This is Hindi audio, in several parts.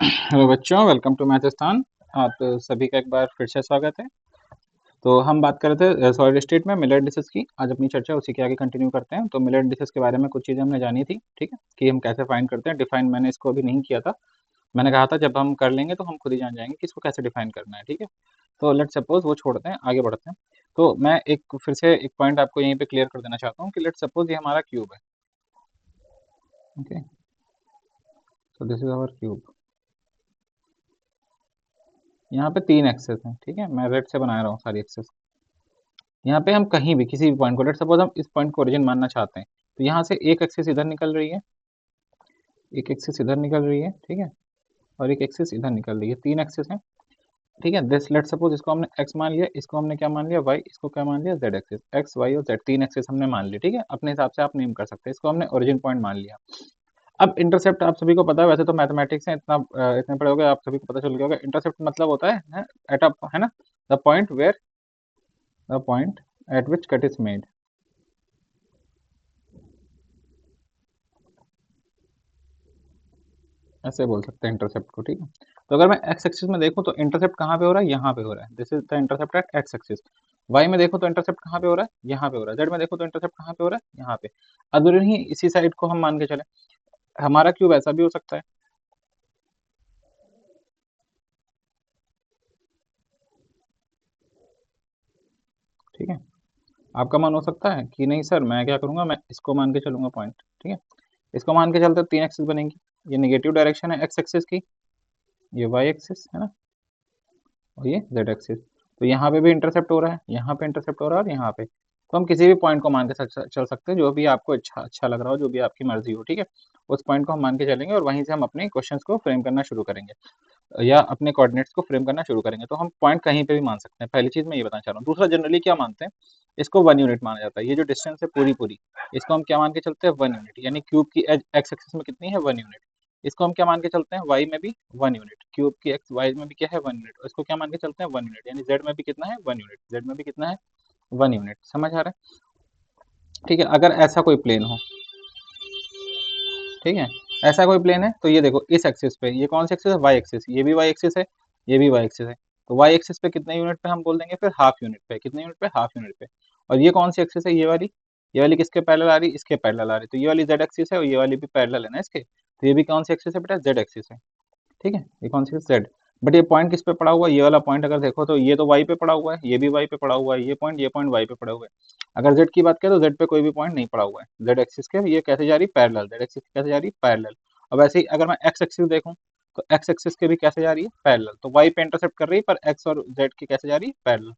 हेलो बच्चों, वेलकम टू मैथस्तान। आप सभी का एक बार फिर से स्वागत है। तो हम बात कर रहे थे सॉलिड स्टेट में मिलेट डिशेस की। आज अपनी चर्चा उसी के आगे कंटिन्यू करते हैं। तो मिलेट डिशेस के बारे में कुछ चीज़ें हमने जानी थी, ठीक है, कि हम कैसे फाइंड करते हैं। डिफाइन मैंने इसको अभी नहीं किया था। मैंने कहा था जब हम कर लेंगे तो हम खुद ही जान जाएंगे कि इसको कैसे डिफाइन करना है, ठीक है। तो लेट सपोज वो छोड़ते हैं, आगे बढ़ते हैं। तो मैं एक फिर से एक पॉइंट आपको यहीं पे क्लियर कर देना चाहता हूँ कि लेट सपोज ये हमारा क्यूब है। Okay, so this is our cube. यहाँ पे 3 एक्सेस हैं, ठीक है। मैं रेड से बना रहा हूँ सारी एक्सेस। यहाँ पे हम कहीं भी किसी भी पॉइंट को, लेट सपोज हम इस पॉइंट को ओरिजिन मानना चाहते हैं, तो यहाँ से एक एक्सिस इधर निकल रही है, एक एक्सिस इधर निकल रही है, ठीक है, और एक एक्सिस इधर निकल रही है। 3 एक्सिस हैं, ठीक है। दिस लेट सपोज इसको हमने एक्स मान लिया, इसको हमने क्या मान लिया, वाई, इसको क्या मान लिया, जेड एक्सिस। एक्स, वाई और जेड 3 एक्सिस हमने मान ली, ठीक है। अपने हिसाब से आप नेम कर सकते हैं। इसको हमने ओरिजिन पॉइंट मान लिया। अब इंटरसेप्ट आप सभी को पता है, वैसे तो मैथमेटिक्स है, इतने पढ़े होगे, आप सभी को पता चल गया होगा। इंटरसेप्ट मतलब होता है एट अ, है ना, the point where, the point at which cut is made. ऐसे बोल सकते हैं इंटरसेप्ट को, ठीक है। तो अगर मैं एक्स एक्सिस में देखूं तो इंटरसेप्ट कहाँ पे हो रहा है, यहाँ पे हो रहा है। This is the intercept at x axis. Y में देखो तो इंटरसेप्ट कहाँ पे हो रहा है, यहाँ पे हो रहा है। जेड में देखो तो इंटरसेप्ट कहाँ पे हो रहा है, यहाँ पे। अगर ही इसी साइड को हम मान के चले, हमारा क्यूब ऐसा भी हो सकता है, ठीक है। आपका मन हो सकता है कि नहीं सर, मैं क्या करूंगा, मैं इसको मान के चलूंगा पॉइंट, ठीक है। इसको मान के चलते 3 एक्सिस बनेंगी। ये नेगेटिव डायरेक्शन है एक्स एक्सिस की, ये वाई एक्सिस है ना, और ये जेड एक्सिस। तो यहाँ पे भी इंटरसेप्ट हो रहा है, यहाँ पे इंटरसेप्ट हो रहा है, और यहाँ पे। तो हम किसी भी पॉइंट को मान के चल सकते हैं, जो भी आपको अच्छा अच्छा लग रहा हो, जो भी आपकी मर्जी हो, ठीक है। उस पॉइंट को हम मान के चलेंगे और वहीं से हम अपने क्वेश्चंस को फ्रेम करना शुरू करेंगे, या अपने कोऑर्डिनेट्स को फ्रेम करना शुरू करेंगे। तो हम पॉइंट कहीं पे भी मान सकते हैं। पहली चीज मैं ये बताना चाह रहा हूँ। दूसरा, जनरली क्या मानते हैं, इसको 1 यूनिट माना जाता है। ये जो डिस्टेंस है पूरी पूरी, इसको हम क्या मान के चलते हैं, 1 यूनिट। यानी क्यूब की एज एक्स एक्सिस में कितनी है, 1 यूनिट। इसको हम क्या मान के चलते हैं, वाई में भी 1 यूनिट। क्यूब की एक्स वाई में भी क्या है, 1 यूनिट। इसको क्या मान के चलते हैं, 1 यूनिट। यानी जेड में भी कितना है, 1 यूनिट। जेड में भी कितना है, 1 यूनिट। समझ आ रहा है, ठीक है। अगर ऐसा कोई प्लेन हो, ठीक है, ऐसा कोई प्लेन है, तो ये देखो इस एक्सिस पे, ये कौन सी एक्सिस है, वाई एक्सिस। ये भी वाई एक्सिस है, ये भी वाई एक्सिस है। तो वाई एक्सिस पे कितने यूनिट पे हम बोल देंगे, फिर हाफ यूनिट पे। कितने यूनिट पे, हाफ यूनिट पे। और ये कौन सी एक्सिस है, ये वाली किसके पैरेलल आ रही, इसके पैरेलल आ रही। तो ये वाली जेड एक्सिस है और ये वाली भी पैरेलल है ना इसके। तो ये भी कौन सी एक्सिस है बेटा, जेड एक्सिस है, ठीक है। ये कौन सी जेड। बट ये पॉइंट किस पे पड़ा हुआ है, ये वाला पॉइंट अगर देखो तो ये तो वाई पे पड़ा हुआ है, ये भी वाई पे पड़ा हुआ है, ये पॉइंट वाई पे पड़ा हुआ है। अगर जेड की बात करें तो जेड पे कोई भी पॉइंट नहीं पड़ा हुआ है। जेड एक्सिस के ये कैसे जा रही, पैरेलल। जेड एक्सिस कैसे जा रही, पैरेलल। अब ऐसे ही अगर मैं एक्स एक्सिस देखूं, तो एक्स एक्सिस के भी कैसे जा रही है, पैरेलल। तो वाई पे इंटरसेप्ट कर रही है, पर एक्स और जेड की कैसे जा रही है, पैरेलल।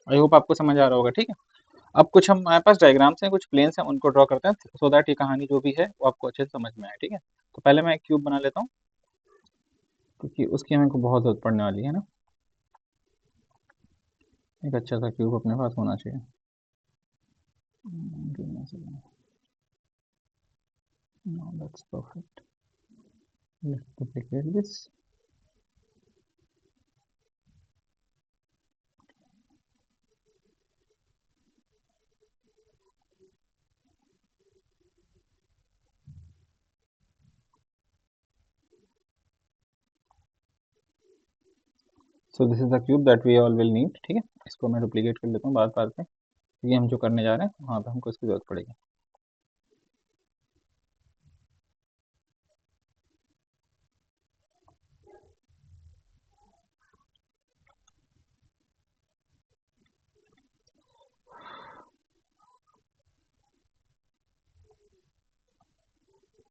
आई होप आपको समझ आ रहा होगा, ठीक है। अब कुछ हम, हमारे पास डायग्राम्स हैं, कुछ प्लेन्स हैं, उनको ड्रॉ करते हैं, सो दैट ये कहानी जो भी है वो आपको अच्छे से समझ में आए, ठीक है। तो पहले मैं एक क्यूब बना लेता हूँ, क्योंकि उसकी हमें को बहुत जरूरत पड़ने वाली है ना। एक अच्छा सा क्यूब अपने पास होना चाहिए। Give me a second. No, that's perfect. Let's duplicate this. So this is the cube that we all will need, ठीक है। इसको मैं डुप्लीकेट कर लेता हूँ बार बार पे, क्योंकि हम जो करने जा रहे हैं वहाँ पे हमको इसकी जरूरत पड़ेगी।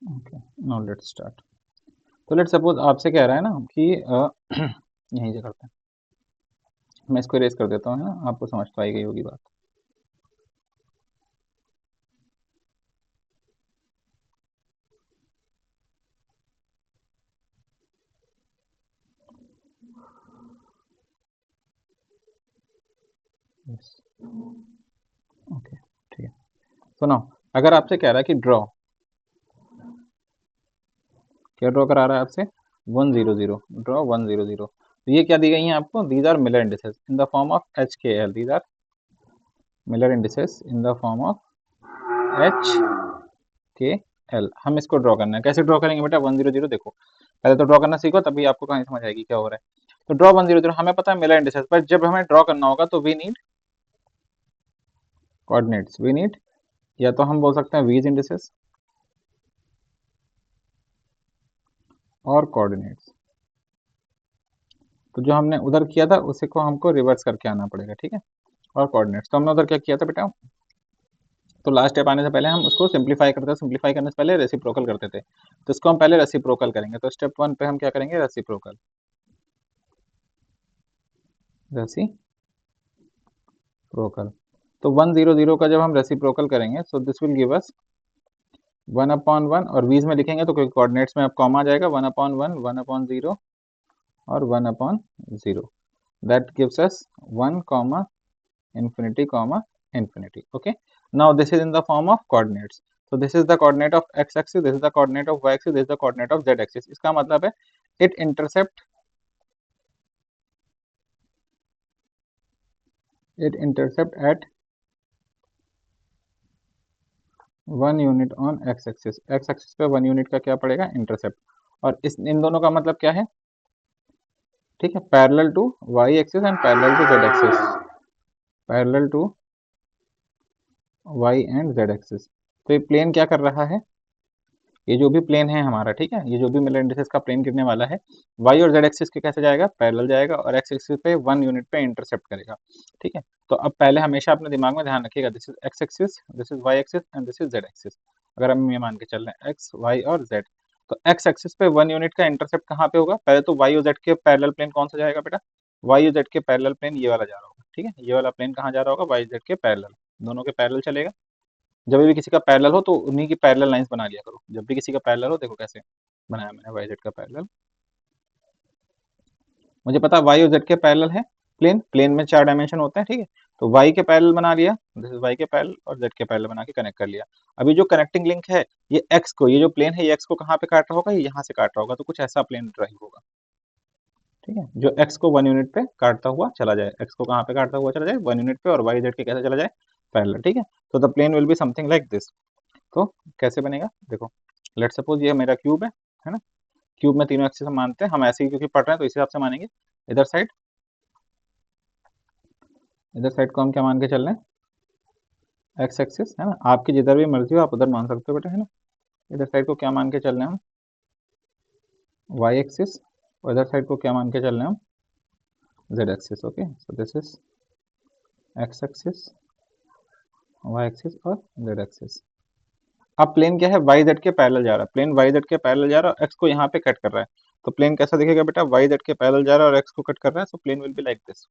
Okay, now let's start. तो लेट्स सपोज आपसे कह रहा है ना कि यहीं से करते हैं। मैं इसको इरेज कर देता हूँ, है ना, आपको समझ तो आई गई होगी बात। यस, ओके, ठीक है। सुनो, अगर आपसे कह रहा है कि ड्रॉ, क्या ड्रॉ करा रहा है आपसे, 100, ड्रॉ 100। तो ये क्या दी गई है आपको, these are Miller indices in the form of H K L. These are Miller indices in the form of H K L, हम इसको ड्रॉ करना है। कैसे ड्रॉ करेंगे बेटा 100, देखो पहले तो ड्रॉ करना सीखो, तभी आपको कहानी समझ आएगी क्या हो रहा है। तो ड्रॉ 100, हमें पता है मिलर इंडिसेस, पर जब हमें ड्रॉ करना होगा तो we need coordinates, we need, या तो हम बोल सकते हैं वीज इंडिसेस और कोऑर्डिनेट्स। तो जो हमने उधर किया था उसी को हमको रिवर्स करके आना पड़ेगा, ठीक है। और कोऑर्डिनेट्स तो हमने उधर क्या किया था बेटा, तो लास्ट स्टेप आने से पहले हम उसको सिंप्लीफाई करते हैं, सिंप्लीफाई करने से पहले रेसिप्रोकल करते थे, तो इसको हम पहले रेसिप्रोकल करेंगे। तो स्टेप 1 पे हम क्या करेंगे, रेसिप्रोकल, रेसिप्रोकल। तो 100 का जब हम रेसिप्रोकल करेंगे so this will give us 1/1, और बीच में लिखेंगे तो कोऑर्डिनेट्स में अब कॉमा आ जाएगा, 1/1, 1/0 और 1/0, that gives us 1, infinity, infinity. Okay, now this is in the form of coordinates. So this is the coordinate of x axis, this is the coordinate of y axis, this is the coordinate of z axis. इसका मतलब है it intercept at 1 unit on x axis, x axis पे 1 यूनिट का क्या पड़ेगा, इंटरसेप्ट। और इस इन दोनों का मतलब क्या है, ठीक है, parallel to y axis and parallel to z axis, parallel to y and z axis. तो ये प्लेन क्या कर रहा है, ये जो भी प्लेन है हमारा, ठीक है, ये जो भी मिलर इंडिसेस का प्लेन गिरने वाला है, वाई और जेड एक्सिस के कैसे जाएगा, पैरेलल जाएगा, और एक्स एक्सिस पे 1 यूनिट पे इंटरसेप्ट करेगा, ठीक है। तो अब पहले हमेशा अपने दिमाग में ध्यान रखिएगा, this is x axis, this is Y axis and this is Z axis. अगर हम ये मान के चल रहे हैं एक्स वाई और जेड, तो एक्स एक्सिस पे 1 यूनिट का इंटरसेप्ट कहाँ पे होगा, पहले तो वाई और जेड के पैरेलल प्लेन कौन सा जाएगा बेटा, वाई और जेड के पैरेलल प्लेन ये वाला जा रहा होगा, ठीक है, ये वाला प्लेन कहाँ जा रहा होगा, वाई जेड के पैरेलल, दोनों के पैरेलल चलेगा। जब भी किसी का पैरेलल हो तो उन्हीं की पैरेलल लाइंस बना लिया करो, जब भी किसी का पैरेलल हो, देखो कैसे बनाया मैंने वाई जेड का पैरेलल, मुझे पता है वाई और जेड के पैरेलल है, प्लेन, प्लेन में 4 डायमेंशन होते हैं, ठीक है। तो वाई के पैरेलल बना लिया, दिस इज वाई के पैरेलल, और जेड के पैरेलल बना के कनेक्ट कर लिया। अभी जो कनेक्टिंग लिंक है, ये एक्स को, ये जो प्लेन है ये एक्स को कहाँ पे काट रहा होगा, ये यहाँ से काट रहा होगा, तो कुछ ऐसा प्लेन ड्राइव होगा, ठीक है, जो एक्स को 1 यूनिट पे काटता हुआ चला जाए, एक्स को कहाँ पे काटता हुआ चला जाए, 1 यूनिट पे, और वाई जेड के कैसे चला जाए, पैरेलल, ठीक है। तो the plane will be something like this. तो कैसे बनेगा, देखो लेट सपोज ये मेरा क्यूब है ना, क्यूब में तीनों एक्सिस हम मानते हैं, हम ऐसे ही क्योंकि पढ़ रहे हैं तो इस हिसाब से मानेंगे। इधर साइड, इधर साइड को हम क्या मान के चल रहे हैं, एक्स एक्सिस, है ना, आपकी जिधर भी मर्जी हो आप उधर मान सकते हो बेटा, है ना। इधर साइड को क्या मान के चल रहे हैं हम, वाई एक्सिस, और इधर साइड को क्या मान के चल रहे हैं हम, z axis. Okay, so this is x axis, Y axis और जेड एक्सिस। अब प्लेन क्या है, वाई जेड के पैरेलल जा रहा है, प्लेन वाई जेड के पैरेलल जा रहा है और एक्स को यहाँ पे कट कर रहा है, तो प्लेन कैसा दिखेगा बेटा, वाई जेड के पैरेलल जा रहा है और एक्स को कट कर रहा है, so plane will be like this.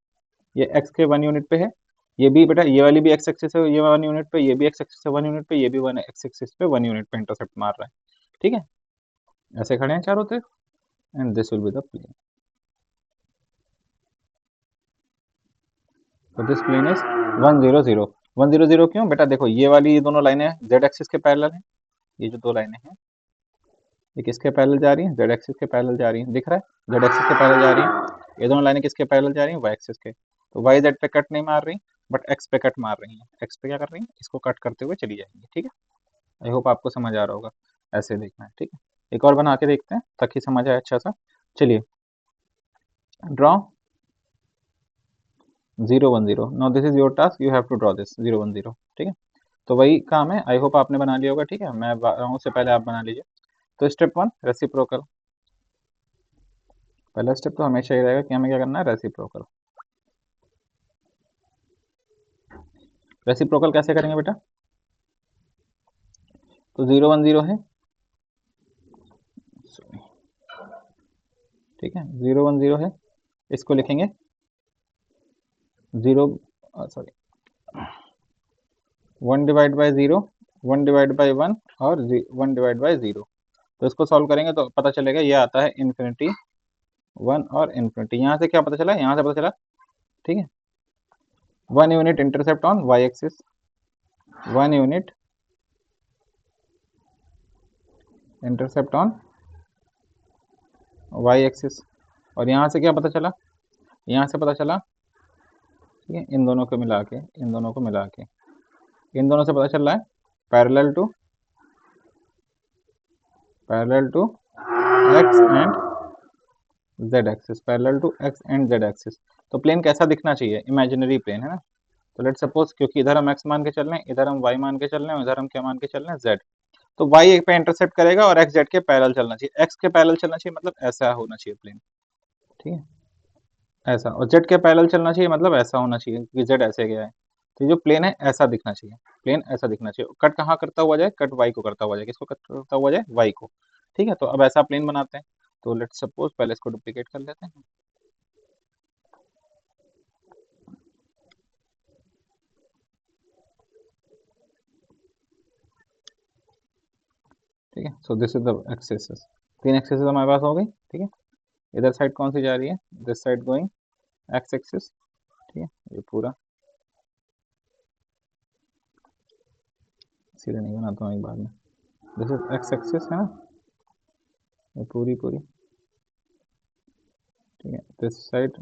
ये एक्स के 1 यूनिट पे है, ये भी बेटा, ये वाली भी एक्स एक्सिस है, ये 1 यूनिट पे, ये भी एक्स एक्सिस है 1 यूनिट पे, ये भी 1 एक्स एक्सिस पे 1 यूनिट पे इंटरसेप्ट मार रहा है, ठीक है, ऐसे खड़े हैं चारों तरफ, and this will be the plane. तो दिस प्लेन इज 100, 100 क्यों बेटा, देखो ये वाली, ये दोनों लाइनें जेड एक्सिस के पैरेलल हैं, ये जो दो लाइनें हैं ये किसके पैरेलल जा रही हैं, जेड एक्सिस के पैरेलल जा रही हैं, दिख रहा है, जेड एक्सिस के पैरेलल जा रही हैं, ये दोनों लाइनें किसके पैरेलल जा रही हैं, वाई एक्सिस के। तो वाई जेड पे कट नहीं मार रही, बट एक्स पे कट मार रही हैं, एक्स पे क्या कर रही हैं, इसको कट करते हुए चली जाएंगी, ठीक है। आई होप आपको समझ आ रहा होगा, ऐसे देखना है, ठीक है। एक और बना के देखते हैं ताकि समझ आए अच्छा सा। चलिए, draw 0 1 0, now this is your task, you have to draw this 0 1 0, ठीक है। तो वही काम है, आई होप आपने बना लिया होगा, ठीक है, मैं उससे पहले आप बना लीजिए। तो स्टेप 1 रेसिप्रोकल, पहला स्टेप तो हमेशा ही रहेगा कि हमें क्या करना है, रेसिप्रोकल। रेसिप्रोकल कैसे करेंगे बेटा, तो 0 1 0 है, ठीक है, 0 1 0 है, इसको लिखेंगे 0, सॉरी 1/0, 1/1 और 1/0। तो इसको सॉल्व करेंगे तो पता चलेगा ये आता है इन्फिनिटी 1 और इन्फिनिटी। यहाँ से क्या पता चला, यहाँ से पता चला, ठीक है, 1 unit intercept on Y axis, 1 unit intercept on Y axis. और यहाँ से क्या पता चला, यहाँ से पता चला, ठीक है, इन दोनों को मिला के, इन दोनों को मिला के, इन दोनों से पता चल रहा है parallel to parallel to x and Z axis, parallel to x and Z axis. तो प्लेन कैसा दिखना चाहिए? इमेजिनरी प्लेन है ना। तो लेट सपोज, क्योंकि इधर हम एक्स मान के चल रहे हैं, इधर हम वाई मान के चल रहे हैं, इधर हम क्या मान के चल रहे हैं? जेड। तो वाई एक पे इंटरसेप्ट करेगा और एक्स जेड के पैरेलल चलना चाहिए। एक्स के पैरेलल चलना चाहिए मतलब ऐसा होना चाहिए प्लेन, ठीक है, ऐसा। और जेड के पैरेलल चलना चाहिए मतलब ऐसा होना चाहिए, क्योंकि जेड ऐसे गया है। तो जो प्लेन है ऐसा दिखना चाहिए, प्लेन ऐसा दिखना चाहिए। कट कहाँ करता हुआ जाए? कट वाई को करता हुआ जाए। किसको कट करता हुआ जाए? वाई को। ठीक है, तो अब ऐसा प्लेन बनाते हैं। तो लेट सपोज पहले इसको डुप्लीकेट कर लेते हैं। ठीक है, so this is the axes. तीन एक्सेस हमारे पास हो गई, ठीक है। इधर साइड कौन सी जा रही है? This side going x axis, ठीक है, ये पूरा सीधे नहीं बनाता हूँ एक बार में। दिस इज एक्स एक्सिस है ना, ये पूरी पूरी, ठीक है। This side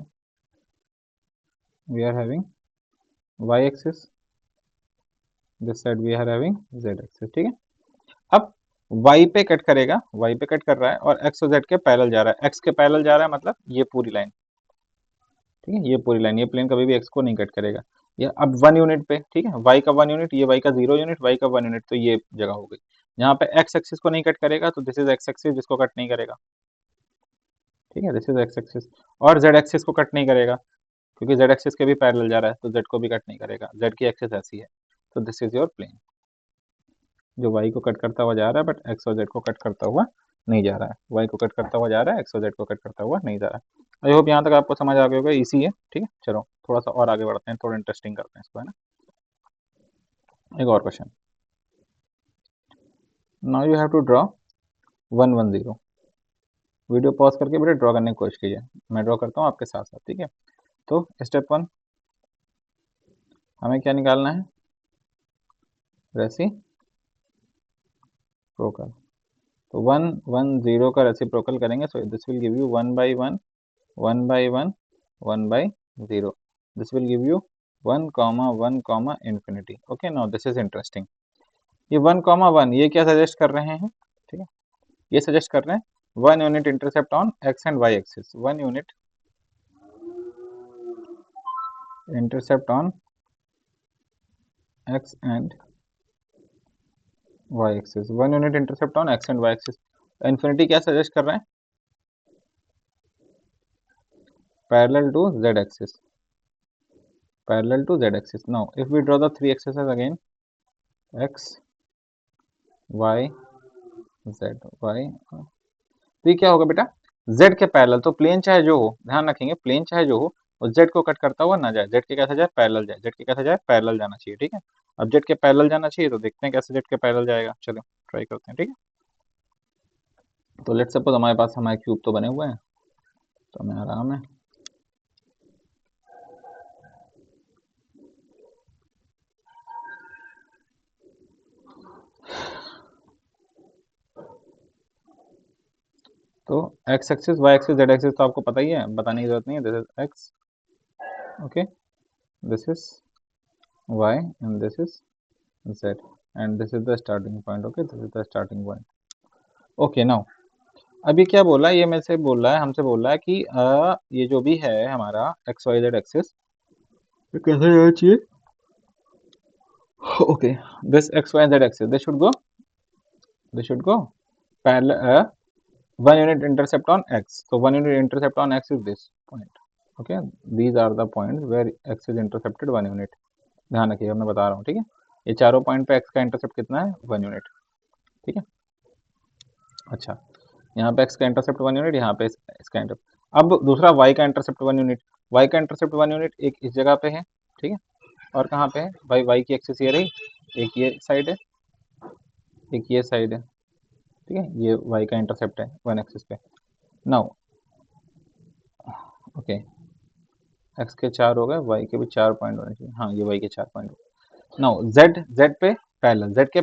we are having y axis, this side we are having z axis, ठीक है। अब y पे कट करेगा, y पे कट कर रहा है और x और z के पैरेलल जा रहा है। x के पैरेलल जा रहा है मतलब ये पूरी लाइन, ठीक है, ये पूरी लाइन, ये प्लेन कभी भी x को नहीं कट करेगा। ये अब 1 यूनिट पे, ठीक है, y का 1 यूनिट, ये y का 0 यूनिट, y का 1 यूनिट, तो ये जगह हो गई। यहाँ पे x एक्सिस को नहीं कट करेगा तो दिस इज x एक्सिस जिसको कट नहीं करेगा, ठीक है, दिस इज x एक्सिस। और z एक्सिस को कट नहीं करेगा, क्योंकि z एक्सिस के भी पैरेलल जा रहा है, तो z को भी कट नहीं करेगा, z की एक्सिस ऐसी है। तो दिस इज योर प्लेन, जो y को कट करता हुआ जा रहा है बट x और z को कट करता हुआ नहीं जा रहा है। y को कट करता हुआ जा रहा है, x और z को कट करता हुआ नहीं जा रहा है। आई होप यहाँ तक आपको समझ आ गया होगा, इसी है, ठीक है। चलो थोड़ा सा और आगे बढ़ते हैं, थोड़ा इंटरेस्टिंग करते हैं इसको, है ना। एक और question. Now you have to draw 1 1 0। Video pause करके बेटा ड्रॉ करने की कोशिश कीजिए, मैं ड्रॉ करता हूँ आपके साथ साथ, ठीक है। तो स्टेप 1 हमें क्या निकालना है? रेसिप्रोकल। तो 1 1 0 का रेसिप्रोकल करेंगे, so this will give you 1/1 1/1 1/0। This will give you 1 1 infinity। Okay, now this is interesting. ये 1 1 ये क्या सजेस्ट कर रहे हैं? ठीक है, ये सजेस्ट कर रहे हैं 1 unit intercept on x and y axis, 1 unit intercept on x and y axis, 1 unit intercept on x and y axis. Infinity क्या सजेस्ट कर रहे हैं? Parallel to z axis, parallel to z axis. Now if we draw the three axis again, x y z y, तो ये क्या होगा बेटा? z के पैरेलल। तो प्लेन चाहे जो हो, ध्यान रखेंगे, प्लेन चाहे जो हो, और z को कट करता हुआ ना जाए, z के कैसे जाए? पैरेलल जाए, z के कैसे जाए? पैरेलल जाना चाहिए, ठीक है। अब z के पैरेलल जाना चाहिए, तो देखते हैं कैसे z के पैरेलल जाएगा, चलो ट्राई करते हैं, ठीक है। तो लेट्स सपोज हमारे पास हमारे क्यूब तो बने हुए हैं, तो हमें आराम है। तो x axis, y axis, z axis तो आपको पता ही है, बताने की जरूरत नहीं है। This is x, okay, this is y and this is z, and this is the starting point. Okay, this is the starting point. Okay, now अभी क्या बोला है? ये मेरे से बोल रहा है, हमसे बोल रहा है कि ये जो भी है हमारा एक्स वाई जेड एक्सिस, ये कैसे जाना चाहिए? Okay, this x y z axis, they should go parallel 1 unit intercept on x. so 1 unit intercept on x is this point. Okay, these are the points where x is intercepted 1 unit. ध्यान रखिएगा, मैं बता रहा हूँ, ठीक है। ये चारों पॉइंट पे एक्स का इंटरसेप्ट कितना है? 1 यूनिट, ठीक है। अच्छा, यहाँ पे एक्स का इंटरसेप्ट 1 यूनिट, यहाँ पे इसका इंटरसेप्ट। अब दूसरा वाई का इंटरसेप्ट 1 यूनिट, वाई का इंटरसेप्ट 1 यूनिट एक इस जगह पे है, ठीक है। और कहाँ पे है भाई? वाई की एक्सिस ये रही, एक ये साइड है, एक ये साइड है, ठीक है। ये वाई का इंटरसेप्ट है 1 एक्सिस पे। नाउ ओके, एक्स के 4 हो गए, वाई के भी 4 पॉइंट होने चाहिए, हाँ ये वाई के 4 पॉइंट। नाउ जेड पे पैरेलल, जेड के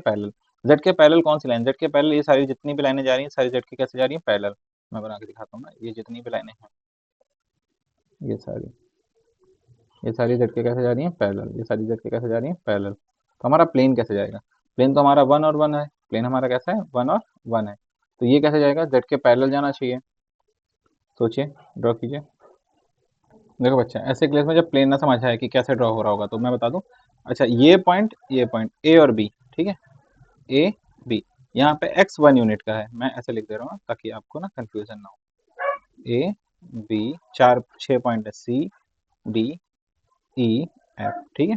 पैरेलल कौन सी लाइन? जेड के पैरेलल ये सारी जितनी भी लाइनें जा रही हैं, सारी जेड के कैसे जा रही हैं? पैरेलल। मैं बना के दिखाता हूँ ना, ये जितनी भी लाइनें हैं, ये सारी जेड के कैसे जा रही हैं? पैरेलल। ये सारी जेड के कैसे जा रही हैं? पैरेलल। तो हमारा प्लेन कैसे जाएगा? प्लेन तो हमारा 1 और 1 है, प्लेन हमारा कैसा है? 1 और 1 है। तो ये कैसे जाएगा, जेड के पैरेलल जाना चाहिए। सोचिए, ड्रॉ कीजिए। देखो बच्चा, ऐसे केस में जब प्लेन ना समझ आए कि कैसे ड्रॉ हो रहा होगा तो मैं बता दूं। अच्छा, ये पॉइंट ए और बी, ठीक है, ए बी, यहाँ पे एक्स 1 यूनिट का है, मैं ऐसे लिख दे रहा हूँ ताकि आपको ना कंफ्यूजन ना हो। ए बी, 6 पॉइंट है, सी डी ई एफ, ठीक है।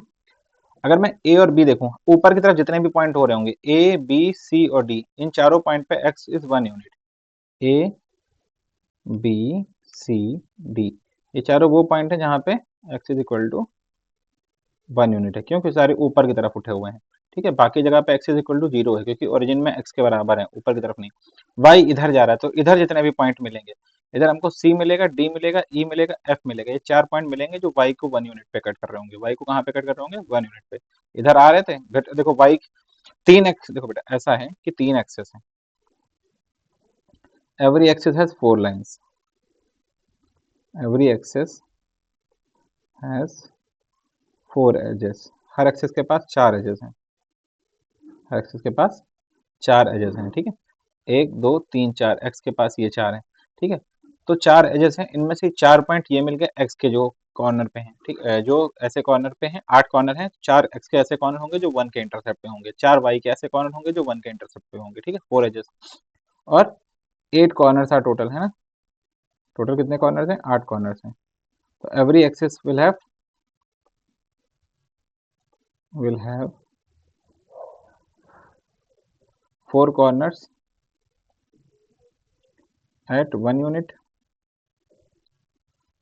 अगर मैं ए और बी देखूं, ऊपर की तरफ जितने भी पॉइंट हो रहे होंगे, ए बी सी और डी, इन चारों पॉइंट पे x is 1 unit. A B C D, ये चारों वो पॉइंट है जहां पे x is equal to 1 unit है, क्योंकि सारे ऊपर की तरफ उठे हुए हैं। ठीक है, बाकी जगह पे एक्स इज इक्वल टू 0 है, क्योंकि ओरिजिन में एक्स के बराबर है, ऊपर की तरफ नहीं। वाई इधर जा रहा है, तो इधर जितने भी पॉइंट मिलेंगे, इधर हमको सी मिलेगा, डी मिलेगा, ई मिलेगा, एफ मिलेगा, ये 4 पॉइंट मिलेंगे जो वाई को 1 यूनिट पे कट कर रहे होंगे। वाई को कहाँ पे कट कर रहे होंगे, 1 यूनिट पे। इधर आ रहे थे, देखो वाई 3 एक्स, देखो बेटा ऐसा है कि 3 एक्सेस है, every axis has 4 lines, every axes has 4 edges, हर एक्सेस के पास 4 एजेस हैं, हर एक्सेस के पास 4 एजेस हैं, ठीक है। 1 2 3 4, एक्स के पास ये 4 है, ठीक है। तो 4 एजेस हैं, इनमें से 4 पॉइंट ये मिल गए एक्स के जो कॉर्नर पे हैं, ठीक है, जो ऐसे कॉर्नर पे हैं, 8 कॉर्नर हैं, 4 एक्स के ऐसे कॉर्नर होंगे जो 1 के इंटरसेप्ट पे होंगे, 4 वाई के ऐसे कॉर्नर होंगे जो 1 के इंटरसेप्ट पे होंगे, ठीक है, 4 एजेस। और 8 कॉर्नर्स आर टोटल, है ना। टोटल कितने कॉर्नर्स हैं, 8 कॉर्नर्स हैं। तो every axis will have 4 corners at 1 unit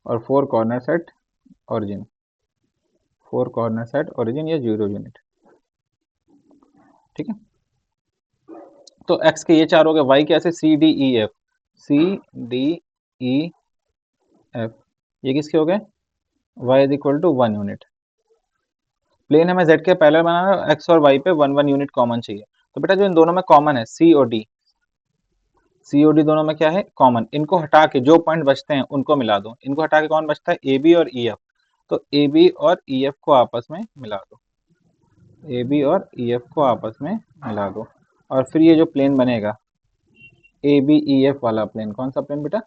और 4 corners at origin, 4 corners at origin या 0 यूनिट, ठीक है। तो एक्स के ये 4 हो गए, वाई के ऐसे C D E F, C D E F, ये किसके हो गए, y is equal to 1 unit. Plane हमें जेड के पैरेलल बनाना है, एक्स और वाई पे 1 1 यूनिट कॉमन चाहिए। तो बेटा जो इन दोनों में कॉमन है, सी और डी, सी और डी दोनों में क्या है, कॉमन, इनको हटा के जो पॉइंट बचते हैं उनको मिला दो। इनको हटा के कौन बचता है, ए बी और ई एफ, तो ए बी और ई एफ को आपस में मिला दो, ए बी और ई एफ को आपस में मिला दो। और फिर ये जो प्लेन बनेगा, ए बी ई एफ वाला प्लेन, कौन सा प्लेन बेटा,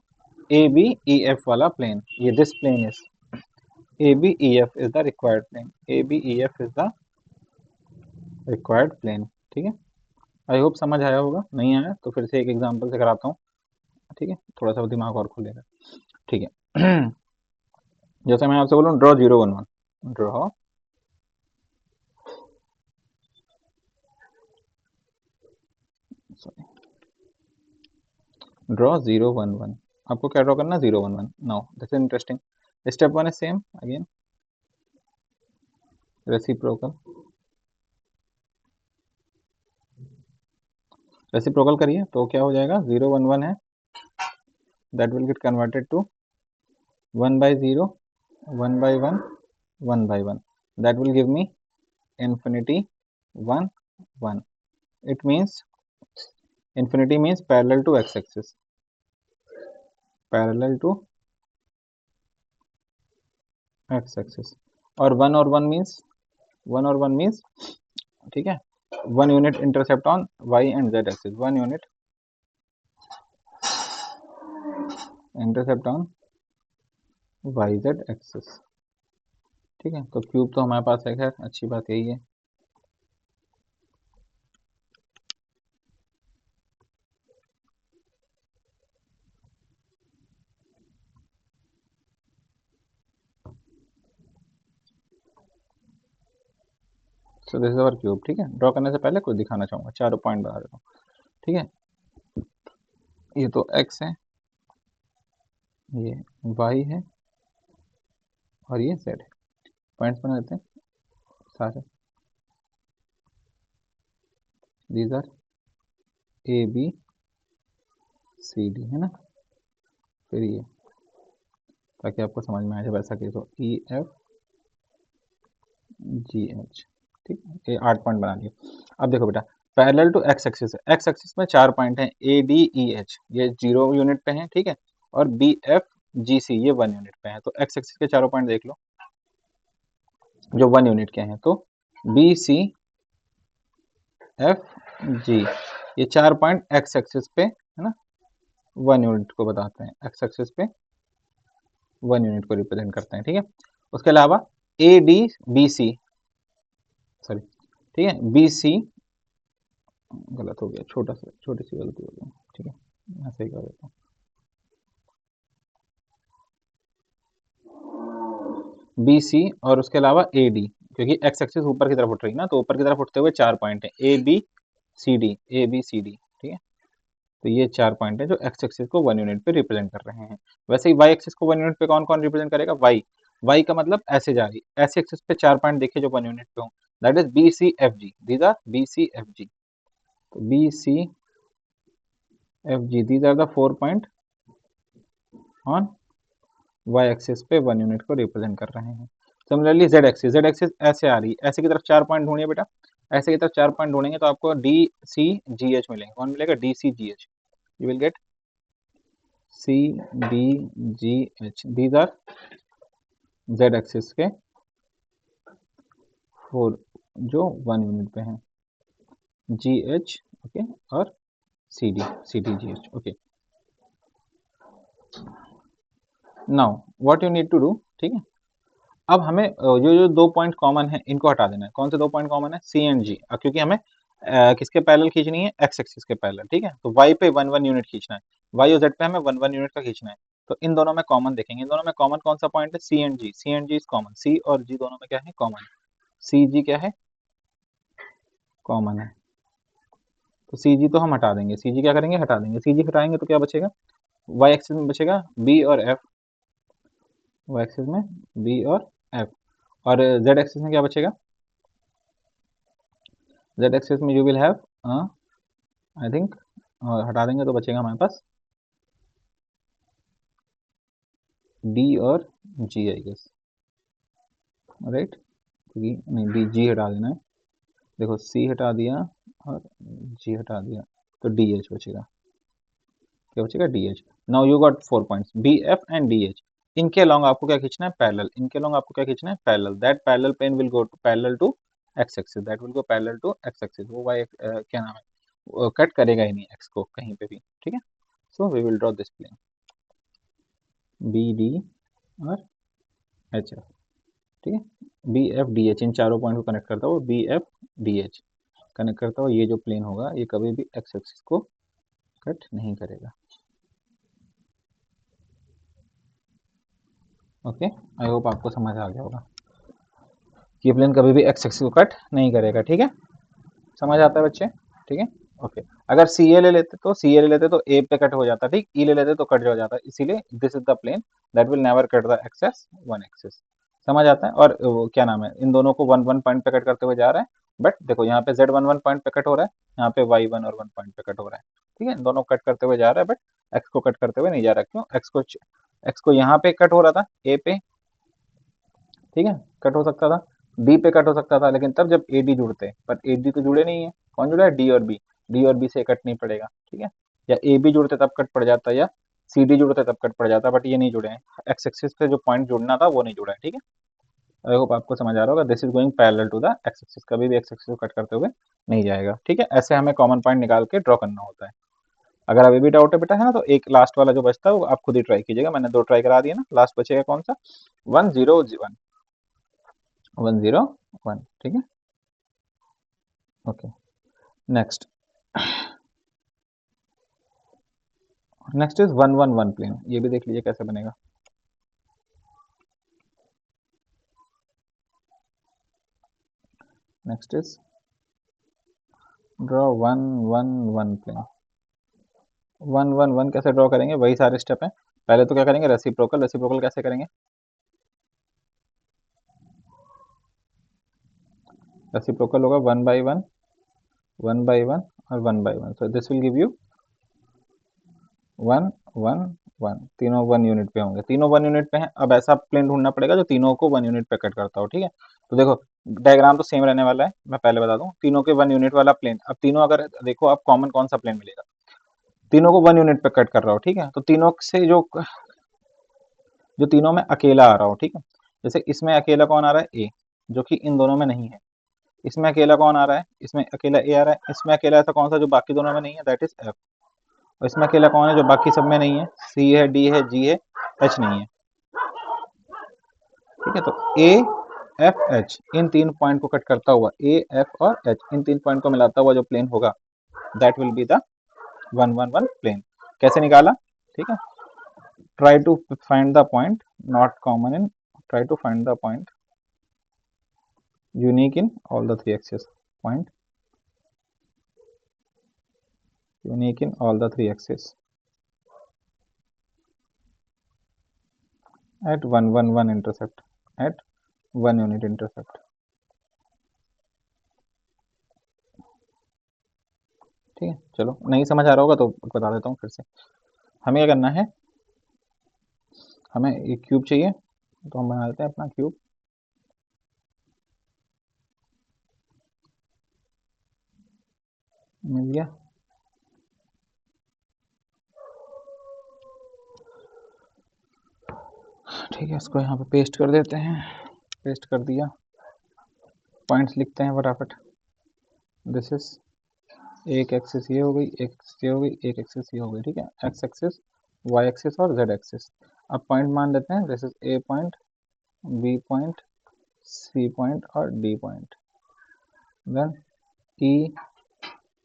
ए बी ई एफ वाला प्लेन, ये this plane is A B E F is the required plane, A B E F is the required plane, ठीक है। आई होप समझ आया होगा, नहीं आया तो फिर से एक एग्जांपल से कराता हूँ, ठीक है, थोड़ा सा दिमाग और खुलेगा, ठीक है। जैसे मैं आपसे बोलूँ ड्रॉ 0 1 1, ड्रॉ ड्रॉ 0 1 1, आपको क्या ड्रॉ करना, 0 1 1। Now this is interesting. Step 1 is same again, reciprocal, reciprocal करिए तो क्या हो जाएगा, 0 1 1 है, that will get converted to 1/0, 1/1, 1/1, that will give me infinity 1 1. It means infinity means parallel to x axis, parallel to x axis, और 1 और 1 means, ठीक है, 1 unit intercept on y and z axis, 1 unit intercept on y z axis, ठीक है। तो क्यूब तो हमारे पास है, खैर अच्छी बात यही है। So this is our cube, ठीक है। ड्रॉ करने से पहले कुछ दिखाना चाहूंगा, चारों पॉइंट बना देता हूँ, ठीक है। ये तो x है, ये y है और ये z है, पॉइंट्स बना देते हैं सारे। These are A B C D, है ना। फिर ये, ताकि आपको समझ में आए जब ऐसा केस हो, ई एफ जी एच, ठीक है, ये 8 पॉइंट बना लिए। अब देखो बेटा, पैरेलल टू एक्स एक्सिस है, एक्स एक्सिस में 4 पॉइंट हैं, ए डी ई एच, ये 0 यूनिट पे हैं, ठीक है, और बी एफ जी सी ये 1 यूनिट पे हैं। तो एक्स एक्सिस के चारों पॉइंट देख लो जो 1 यूनिट के हैं, तो बी सी एफ जी, ये 4 पॉइंट एक्स एक्सिस पे है ना, 1 यूनिट को बताते हैं, एक्स एक्सिस पे 1 यूनिट को रिप्रेजेंट करते हैं, ठीक है। उसके अलावा A D B C, sorry, ठीक है, बी सी, गलत हो गया, छोटा सा, छोटी सी गलती हो गई, ठीक है, मैं सही कर देता हूँ, बी सी और उसके अलावा ए डी, क्योंकि एक्स एक्सिस ऊपर की तरफ उठ रही है ना, तो ऊपर की तरफ उठते हुए 4 पॉइंट है, A B C D, A B C D, ठीक है। तो ये 4 पॉइंट है जो एक्स एक्सिस को 1 यूनिट पे रिप्रेजेंट कर रहे हैं। वैसे ही वाई एक्सिस को 1 यूनिट पे कौन कौन रिप्रेजेंट करेगा, वाई, वाई का मतलब ऐसे जा रही, ऐसे एक्सिस पे 4 पॉइंट देखिए जो 1 यूनिट पे हो, that is B C F G, these are B C F G, तो B C F G, these are the 4 point on Y axis पे 1 यूनिट को रिप्रेजेंट कर रहे हैं। सिमिलरली जेड एक्सिस ऐसे आ रही है, ऐसे की तरफ 4 पॉइंट ढूंढिए बेटा, ऐसे की तरफ 4 पॉइंट ढूंढेंगे तो आपको डी सी जी एच मिलेंगे, कौन मिलेगा, D C G H, you will get C D G H, these are z axis के 4 जो 1 यूनिट पे हैं, जी एच, ओके, और C D G H, okay. Now what you need to do, ठीक है, अब हमें जो जो 2 पॉइंट कॉमन है इनको हटा देना है। कौन से 2 पॉइंट कॉमन है, सी एंड जी, क्योंकि हमें किसके पैरेलल खींचनी है, एक्स एक्सिस के पैरेलल, ठीक है। तो वाई पे 1 1 यूनिट खींचना है, वाई और जेड पे हमें 1 1 यूनिट का खींचना है। तो इन दोनों में कॉमन देखेंगे, इन दोनों में कॉमन कौन सा पॉइंट है, C and G, C and G is common, C और जी दोनों में क्या है, कॉमन, सी जी क्या है, कॉमन है। तो सी जी तो हम हटा देंगे, सी जी क्या करेंगे, हटा देंगे, सी जी हटाएंगे तो क्या बचेगा, वाई एक्सिस में बचेगा बी और एफ, वाई एक्सिस में बी और एफ, और जेड एक्सिस में क्या बचेगा, जेड एक्सिस में you will have, I think, हटा देंगे तो बचेगा हमारे पास डी और जी, आई गेस, राइट, क्योंकि नहीं, डी जी हटा देना है, देखो सी हटा दिया और जी हटा दिया, तो डी एच बचेगा, क्या बचेगा, D H. Now you got 4 points B F and D H, इनके अलॉन्ग आपको क्या खींचना है, पैरेलल, इनके अलॉन्ग आपको क्या खींचना है, parallel, that parallel plane will go parallel to x axis, that will go parallel to x axis, वो वाई क्या नाम है, कट करेगा ही नहीं एक्स को कहीं पे भी, ठीक है। So we will draw this plane B D और एच एफ, ठीक है, बी एफ डी एच, इन चारों पॉइंट को कनेक्ट करता हुआ B F D H connect करता हुआ ये जो प्लेन होगा ये कभी भी एक्स एक्सिस को कट नहीं करेगा, ओके। आई होप आपको समझ आ गया होगा कि ये प्लेन कभी भी एक्स एक्सिस को कट नहीं करेगा, ठीक है, समझ आता है बच्चे, ठीक है, ओके। अगर सी ए ले लेते तो सी ए ले लेते तो ए पे कट हो जाता, ठीक, ई ले लेते तो कट हो जाता, इसीलिए this is the plane that will never cut the axes one axis, समझ आता है। और वो क्या नाम है, इन दोनों को 1 1 पॉइंट पे कट करते हुए जा रहा है, बट देखो यहाँ पे जेड 1 1 पॉइंट पे कट हो रहा है, यहाँ पे वाई 1 और 1 पॉइंट पे कट हो रहा है, ठीक है, इन दोनों कट करते हुए जा रहा है, बट एक्स को कट करते हुए नहीं जा रहा, क्यों, एक्स को यहाँ पे कट हो रहा था ए पे, ठीक है, कट हो सकता था, डी पे कट हो सकता था, लेकिन तब जब ए डी जुड़ते, पर ए डी तो जुड़े नहीं है, कौन जुड़ा है, डी और बी, डी और बी से कट नहीं पड़ेगा, ठीक है, या ए बी जुड़ते तब कट पड़ जाता, या सी डी जुड़ते तब कट पड़ जाता, बट ये नहीं जुड़े हैं, एक्स एक्सिस पे जो पॉइंट जुड़ना था वो नहीं जुड़ा है, ठीक है। आई होप आपको समझ आ रहा होगा, this is going parallel to the x axis, कभी भी एक्स एक्सिस को कट करते हुए नहीं जाएगा, ठीक है। ऐसे हमें कॉमन पॉइंट निकाल के ड्रॉ करना होता है। अगर अभी भी डाउट है बेटा, है ना, तो एक लास्ट वाला जो बचता है वो आप खुद ही ट्राई कीजिएगा, मैंने 2 ट्राई करा दिए ना, लास्ट बचेगा कौन सा, 1 0 1, 1 0 1, ठीक है, okay. Next, next is 1 1 1 plane, ये भी देख लीजिए कैसे बनेगा। नेक्स्ट इज ड्रॉ 1 1 1 प्लेन, 1 1 1 कैसे ड्रॉ करेंगे, वही सारे स्टेप हैं। पहले तो क्या करेंगे, रेसिप्रोकल, रेसिप्रोकल कैसे करेंगे, रेसिप्रोकल होगा 1 बाई 1 1 बाई 1 और 1 by 1, so this will give you 1 1 1, तीनों 1 यूनिट पे होंगे, तीनों 1 यूनिट पे हैं। अब ऐसा प्लेन ढूंढना पड़ेगा जो तीनों को 1 यूनिट पे कट करता हो, ठीक है। तो देखो डायग्राम तो सेम रहने वाला है, मैं पहले बता दूं, तीनों के 1 यूनिट वाला प्लेन, अब तीनों अगर देखो आप कॉमन कौन सा प्लेन मिलेगा, तीनों को 1 यूनिट पे कट कर रहा हो, ठीक है, तो तीनों से जो जो तीनों में अकेला आ रहा हो, ठीक है, जैसे इसमें अकेला कौन आ रहा है, ए, जो कि इन दोनों में नहीं है, इसमें अकेला कौन आ रहा है, इसमें अकेला ए आ रहा है, इसमें अकेला ऐसा कौन सा जो बाकी दोनों में नहीं है, दैट इज एफ, और इसमें अकेला कौन है जो बाकी सब में नहीं है? सी है, डी है, जी है, एच नहीं है। ठीक है, तो ए एफ एच इन तीन पॉइंट को कट करता हुआ, ए एफ और एच इन तीन पॉइंट को मिलाता हुआ जो प्लेन होगा, that will be the 111 plane. कैसे निकाला? ठीक है, try to find the point not common in, try to find the point unique in all the three axis, point unique in all the three axis at 111 intercept, at 1 unit intercept। ठीक है, चलो नहीं समझ आ रहा होगा तो बता देता हूँ फिर से। हमें क्या करना है, हमें एक क्यूब चाहिए, तो हम बना लेते हैं अपना क्यूब। मिल गया। ठीक है, इसको यहाँ पे पेस्ट कर देते हैं, पेस्ट कर दिया। पॉइंट्स लिखते हैं फटाफट। दिस इज, एक एक्सिस ये हो गई, एक एक्सिस ये हो गई, एक एक्सिस ये हो गई। ठीक है, एक्स एक्सिस, वाई एक्सिस और जेड एक्सिस। अब पॉइंट मान लेते हैं, this is A point, B point, C point और D point. Then E